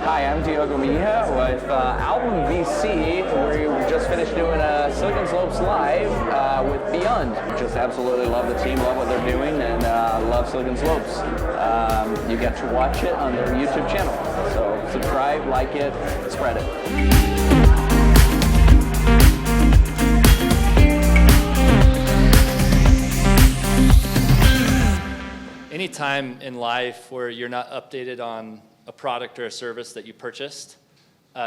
Hi, I'm Diogo with Album VC. We just finished doing a Silicon Slopes Live with Beynd. Just absolutely love the team, love what they're doing, and love Silicon Slopes. You get to watch it on their YouTube channel. So subscribe, like it, spread it. Any time in life where you're not updated on a product or a service that you purchased,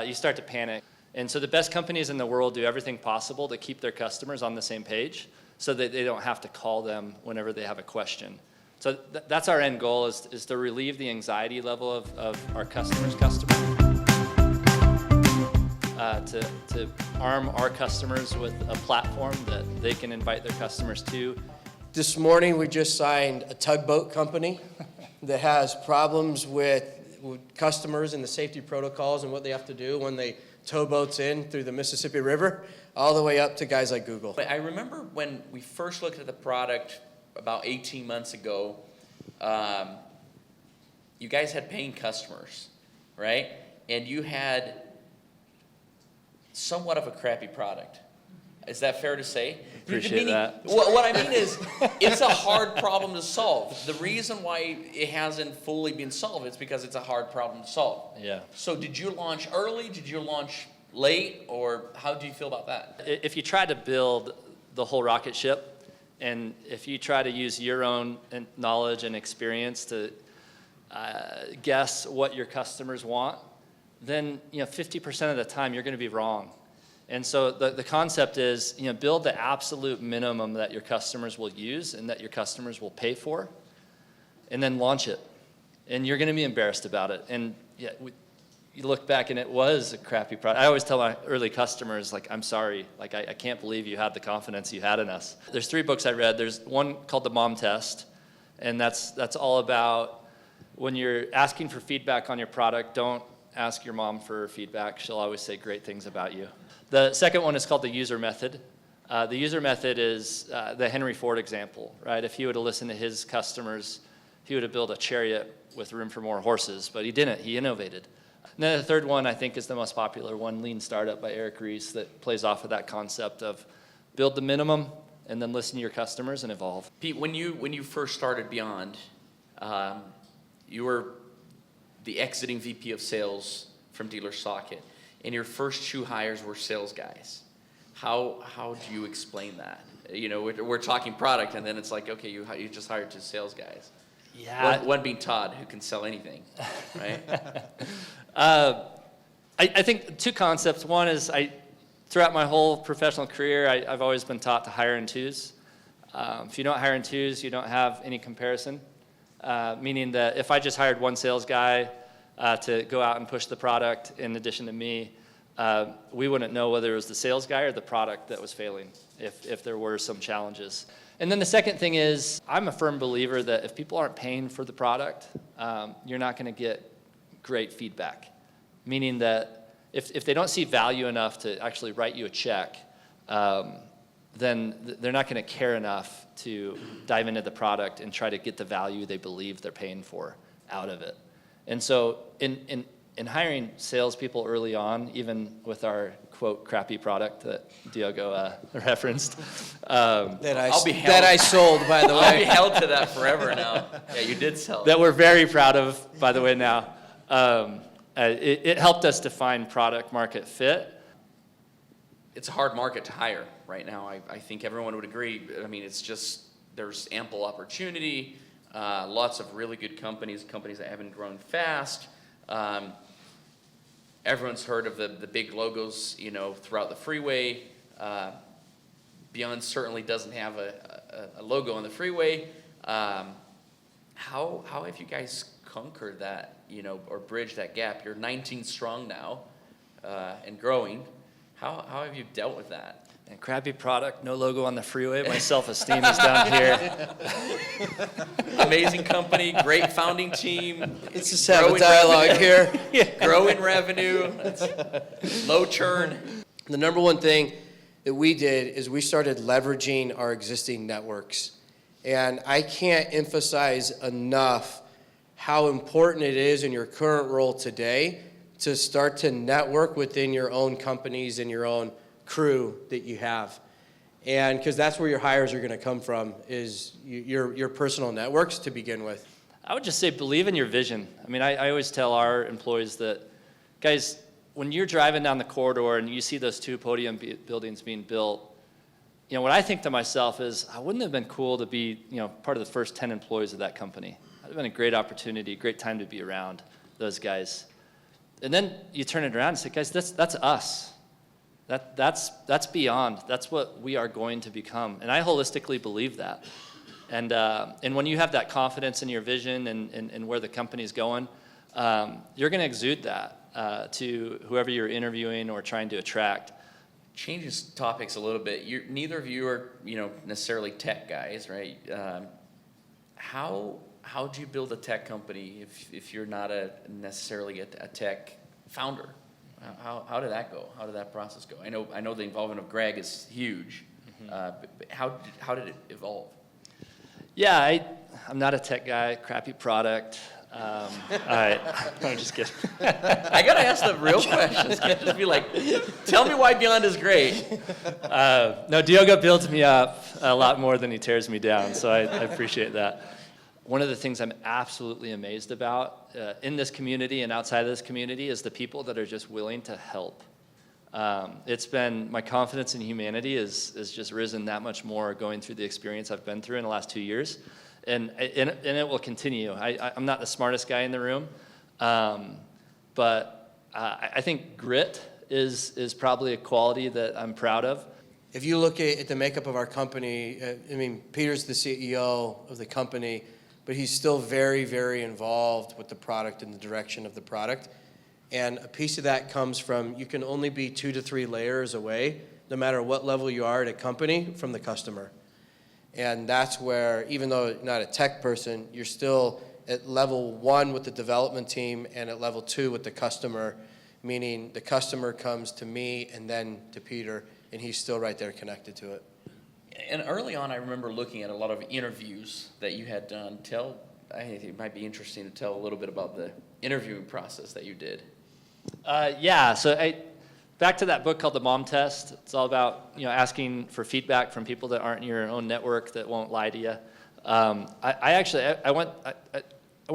you start to panic. And so the best companies in the world do everything possible to keep their customers on the same page so that they don't have to call them whenever they have a question. So that's our end goal, is to relieve the anxiety level of our customers' to arm our customers with a platform that they can invite their customers to. This morning we just signed a tugboat company that has problems with customers and the safety protocols and what they have to do when they tow boats in through the Mississippi River, all the way up to guys like Google. I remember when we first looked at the product about 18 months ago, you guys had paying customers, right? And you had somewhat of a crappy product. Is that fair to say? Appreciate that. What I mean is, it's a hard problem to solve. The reason why it hasn't fully been solved is because it's a hard problem to solve. Yeah. So did you launch early? Did you launch late? Or how do you feel about that? If you try to build the whole rocket ship, and if you try to use your own knowledge and experience to guess what your customers want, then 50% of the time you're going to be wrong. And so the concept is, build the absolute minimum that your customers will use and that your customers will pay for, and then launch it. And you're going to be embarrassed about it. And yeah, you look back and it was a crappy product. I always tell my early customers, I'm sorry, I can't believe you had the confidence you had in us. There's 3 books I read. There's one called The Mom Test, and that's all about when you're asking for feedback on your product, don't ask your mom for feedback. She'll always say great things about you. The second one is called the user method. The user method is the Henry Ford example, right? If he would have listened to his customers, he would have built a chariot with room for more horses, but he didn't. He innovated. And then the third one, I think, is the most popular one, Lean Startup by Eric Ries, that plays off of that concept of build the minimum and then listen to your customers and evolve. Pete, when you first started Beynd, you were the exiting VP of sales from Dealer Socket, and your first 2 hires were sales guys. How do you explain that? We're talking product, and then it's like, okay, you just hired 2 sales guys. Yeah. One being Todd, who can sell anything, right? I think 2 concepts. One is throughout my whole professional career, I've always been taught to hire in 2s. If you don't hire in 2s, you don't have any comparison. Meaning that if I just hired 1 sales guy to go out and push the product in addition to me, we wouldn't know whether it was the sales guy or the product that was failing if there were some challenges. And then the second thing is, I'm a firm believer that if people aren't paying for the product, you're not going to get great feedback. Meaning that if they don't see value enough to actually write you a check, then they're not going to care enough to dive into the product and try to get the value they believe they're paying for out of it. And so in hiring salespeople early on, even with our, quote, crappy product that Diogo referenced. That I sold, by the way. I'll be held to that forever now. Yeah, you did sell it. That we're very proud of, by the way, now. It helped us define product market fit. It's a hard market to hire right now. I think everyone would agree. I mean, it's just, there's ample opportunity, lots of really good companies that haven't grown fast. Everyone's heard of the big logos, throughout the freeway. Beynd certainly doesn't have a logo on the freeway. How have you guys conquered that, or bridged that gap? You're 19 strong now, and growing. How have you dealt with that? And crappy product, no logo on the freeway. My self-esteem is down here. Amazing company, great founding team. Let's just have a dialogue here. Growing revenue, low churn. The number one thing that we did is we started leveraging our existing networks. And I can't emphasize enough how important it is in your current role today to start to network within your own companies and your own crew that you have. And because that's where your hires are going to come from, is your personal networks to begin with. I would just say believe in your vision. I mean, I always tell our employees that, guys, when you're driving down the corridor and you see those 2 podium buildings being built, what I think to myself is, wouldn't it have been cool to be, part of the first 10 employees of that company? That would have been a great opportunity, great time to be around those guys. And then you turn it around and say, guys, that's us. That's Beyond. That's what we are going to become. And I holistically believe that. And when you have that confidence in your vision and where the company's going, you're going to exude that to whoever you're interviewing or trying to attract. Changing topics a little bit. Neither of you are, necessarily tech guys, right? How'd you build a tech company if you're not necessarily a tech founder? How did that go? How did that process go? I know the involvement of Greg is huge. But how did it evolve? Yeah, I'm not a tech guy. Crappy product. I'm just kidding. I gotta ask the real questions. Can't just be like, tell me why Beyond is great. No, Diogo builds me up a lot more than he tears me down, so I appreciate that. One of the things I'm absolutely amazed about in this community and outside of this community is the people that are just willing to help. It's been, my confidence in humanity has just risen that much more going through the experience I've been through in the last 2 years. And it will continue. I'm not the smartest guy in the room, but I think grit is probably a quality that I'm proud of. If you look at the makeup of our company, Peter's the CEO of the company, but he's still very, very involved with the product and the direction of the product. And a piece of that comes from, you can only be 2 to 3 layers away, no matter what level you are at a company, from the customer. And that's where, even though you're not a tech person, you're still at level 1 with the development team and at level 2 with the customer, meaning the customer comes to me and then to Peter, and he's still right there connected to it. And early on, I remember looking at a lot of interviews that you had done. I think it might be interesting to tell a little bit about the interviewing process that you did. So back to that book called The Mom Test. It's all about asking for feedback from people that aren't in your own network that won't lie to you. I went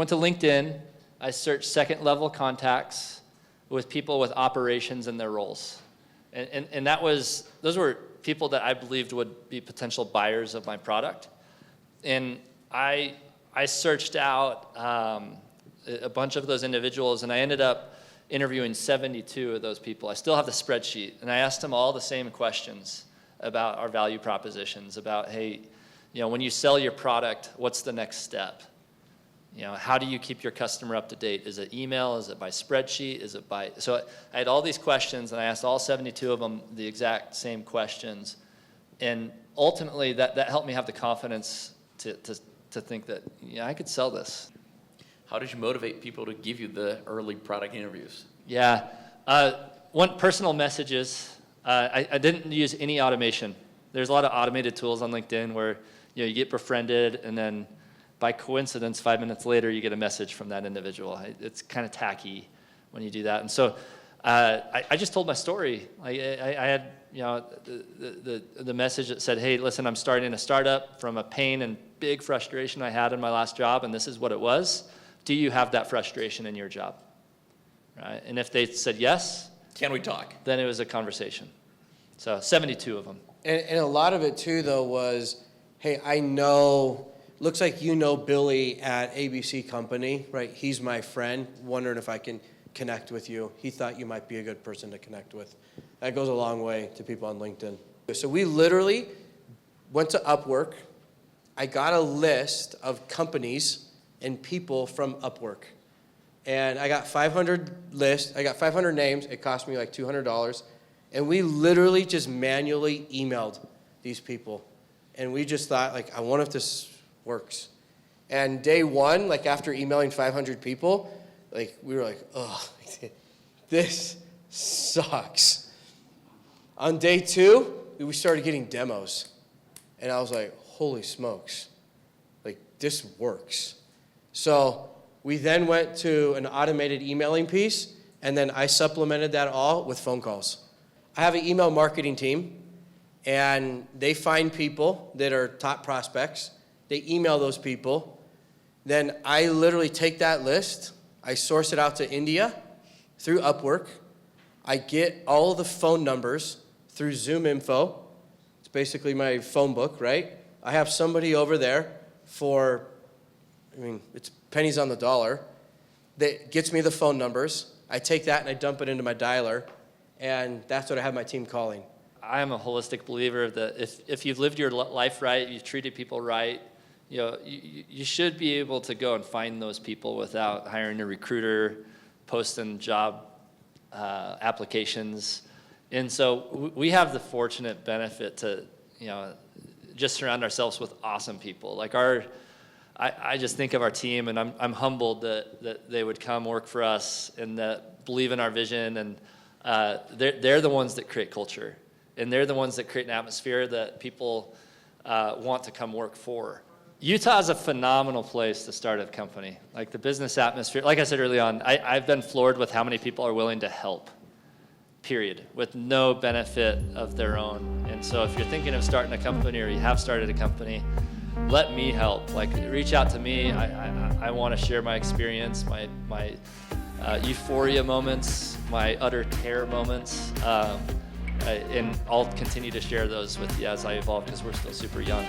to LinkedIn. I searched second level contacts with people with operations in their roles, and those were people that I believed would be potential buyers of my product. And I searched out a bunch of those individuals, and I ended up interviewing 72 of those people. I still have the spreadsheet, and I asked them all the same questions about our value propositions, about, hey, when you sell your product, what's the next step? How do you keep your customer up to date? Is it email? Is it by spreadsheet? So I had all these questions, and I asked all 72 of them the exact same questions. And ultimately, that helped me have the confidence to think that, I could sell this. How did you motivate people to give you the early product interviews? Yeah. One, personal messages. I didn't use any automation. There's a lot of automated tools on LinkedIn where you get befriended, and then by coincidence, 5 minutes later, you get a message from that individual. It's kind of tacky when you do that. And so I just told my story. I had the message that said, hey, listen, I'm starting a startup from a pain and big frustration I had in my last job, and this is what it was. Do you have that frustration in your job? Right? And if they said yes, can we talk? Then it was a conversation. So 72 of them. And a lot of it too, though, was, hey, I know, looks like you know Billy at ABC Company, right? He's my friend, wondering if I can connect with you. He thought you might be a good person to connect with. That goes a long way to people on LinkedIn. So we literally went to Upwork. I got a list of companies and people from Upwork. And I got 500 lists. I got 500 names. It cost me like $200. And we literally just manually emailed these people. And we just thought, I wonder if this works. And day one, after emailing 500 people, we were like, oh, this sucks. On day 2, we started getting demos. And I was like, holy smokes, this works. So we then went to an automated emailing piece, And then I supplemented that all with phone calls. I have an email marketing team, and they find people that are top prospects. They email those people. Then I literally take that list, I source it out to India through Upwork. I get all the phone numbers through Zoom Info. It's basically my phone book, right? I have somebody over there for, it's pennies on the dollar, that gets me the phone numbers. I take that and I dump it into my dialer, and that's what I have my team calling. I'm a holistic believer that if you've lived your life right, you've treated people right, you should be able to go and find those people without hiring a recruiter, posting job applications. And so we have the fortunate benefit to, just surround ourselves with awesome people. Like I just think of our team, and I'm humbled that they would come work for us and that believe in our vision. And they're the ones that create culture, and they're the ones that create an atmosphere that people want to come work for. Utah is a phenomenal place to start a company. Like the business atmosphere, like I said early on, I've been floored with how many people are willing to help, period, with no benefit of their own. And so if you're thinking of starting a company or you have started a company, let me help. Like reach out to me. I want to share my experience, my euphoria moments, my utter terror moments. And I'll continue to share those with you as I evolve because we're still super young.